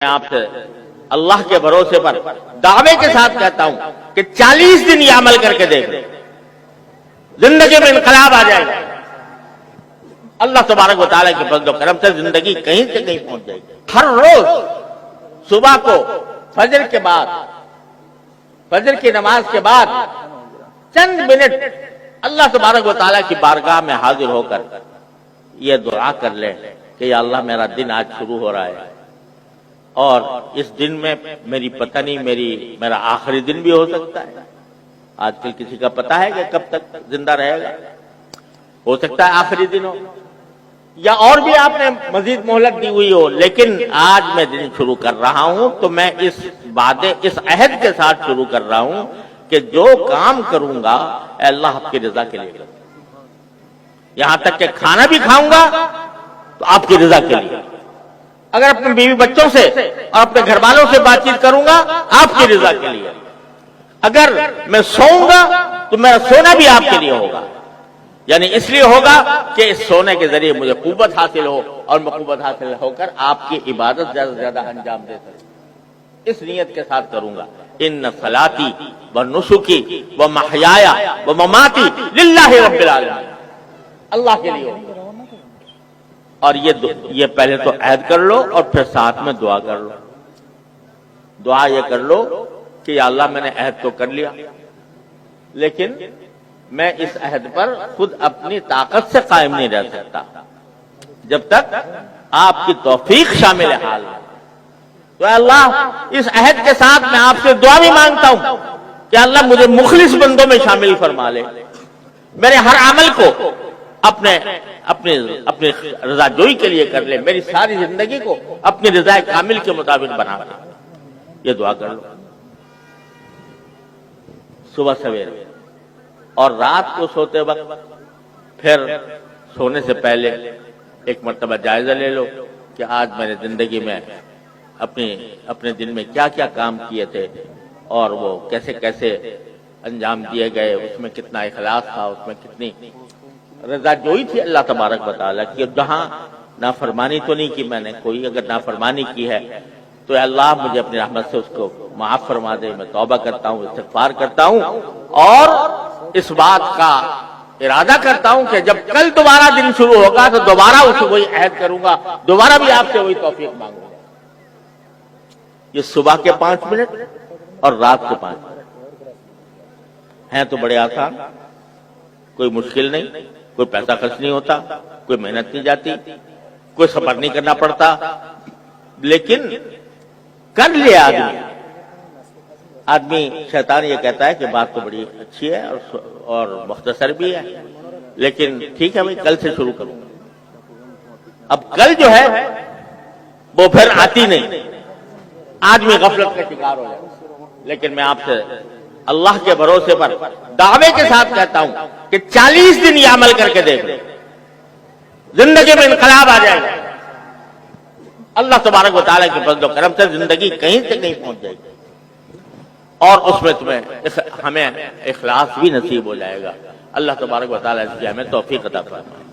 میں آپ سے اللہ کے بھروسے پر دعوے کے ساتھ کہتا ہوں کہ 40 دن یہ عمل کر کے دیکھ لیں، زندگی میں انقلاب آ جائے گا۔ اللہ تبارک و تعالیٰ کے فضل و کرم سے زندگی کہیں سے کہیں پہنچ جائے گی۔ ہر روز صبح کو فجر کے بعد، فجر کی نماز کے بعد چند منٹ اللہ تبارک و تعالیٰ کی بارگاہ میں حاضر ہو کر یہ دعا کر لیں کہ یا اللہ میرا دن آج شروع ہو رہا ہے اور اس دن میں میری پتہ نہیں میرا آخری دن بھی ہو سکتا ہے۔ آج کل کسی کا پتہ ہے کہ کب تک زندہ رہے گا، ہو سکتا ہے آخری دن ہو یا اور بھی آپ نے مزید مہلت دی ہوئی ہو، لیکن آج میں دن شروع کر رہا ہوں تو میں اس عہد کے ساتھ شروع کر رہا ہوں کہ جو کام کروں گا اے اللہ آپ کی رضا کے لیے کروں گا، یہاں تک کہ کھانا بھی کھاؤں گا تو آپ کی رضا کے لیے، اگر اپنے بیوی بچوں سے اور اپنے گھر والوں سے بات چیت کروں گا آپ کی رضا کے لیے، اگر میں سوؤں گا تو میرا سونا بھی آپ کے لیے ہوگا، یعنی اس لیے ہوگا کہ اس سونے کے ذریعے مجھے قوت حاصل ہو اور میں قوت حاصل ہو کر آپ کی عبادت زیادہ سے زیادہ انجام دے سکوں، اس نیت کے ساتھ کروں گا۔ ان صلاتی و نسکی و محیای و مماتی للہ رب العالمین، اللہ کے لیے ہوگا۔ اور یہ پہلے تو عہد کر لو اور پھر ساتھ میں دعا کر لو۔ دعا یہ کر لو کہ یا اللہ میں نے عہد تو کر لیا، لیکن میں اس عہد پر خود اپنی طاقت سے قائم نہیں رہ سکتا جب تک آپ کی توفیق شامل حال ہے۔ تو اے اللہ اس عہد کے ساتھ میں آپ سے دعا بھی مانگتا ہوں کہ اللہ مجھے مخلص بندوں میں شامل فرما لے، میرے ہر عمل کو اپنی رضا جوئی کے لیے کر لے، میری ساری زندگی کو اپنی رضا کامل کے مطابق بنا دے۔ یہ دعا کر لو صبح سویرے، اور رات کو سوتے وقت پھر سونے سے پہلے ایک مرتبہ جائزہ لے لو کہ آج میں نے زندگی میں اپنے دن میں کیا کیا کام کیے تھے اور وہ کیسے کیسے انجام دیے گئے، اس میں کتنا اخلاص تھا، اس میں کتنی رضا جوئی تھی اللہ تبارک و تعالیٰ کی، جہاں نافرمانی تو نہیں کی میں نے کوئی، اگر نافرمانی کی ہے تو اے اللہ مجھے اپنی رحمت سے اس کو معاف فرما دے، میں توبہ کرتا ہوں، استغفار کرتا ہوں، اور اس بات کا ارادہ کرتا ہوں کہ جب کل دوبارہ دن شروع ہوگا تو دوبارہ اسے وہی عہد کروں گا، دوبارہ بھی آپ سے وہی توفیق مانگوں گا۔ یہ صبح کے 5 منٹ اور رات کے 5 منٹ ہیں تو بڑے آسان، کوئی مشکل نہیں، کوئی پیسہ خرچ نہیں ہوتا، کوئی محنت نہیں جاتی، کوئی سفر نہیں کرنا پڑتا، لیکن کر لیا آدمی شیطان یہ کہتا ہے کہ بات تو بڑی اچھی ہے اور مختصر بھی ہے، لیکن ٹھیک ہے بھائی کل سے شروع کروں گا۔ اب کل جو ہے وہ پھر آتی نہیں، آدمی غفلت کا شکار ہو جائے، لیکن میں آپ سے اللہ کے بھروسے پر دعوے کے ساتھ کہتا ہوں کہ 40 دن یہ عمل کر کے دیکھ لیں، زندگی میں انقلاب آ جائے گا۔ اللہ تبارک و تعالیٰ کے فضل و کرم سے زندگی کہیں سے کہیں پہنچ جائے گی، اور اس میں ہمیں اخلاص بھی نصیب ہو جائے گا۔ اللہ تبارک و تعالیٰ اس کی ہمیں توفیق عطا فرمائے۔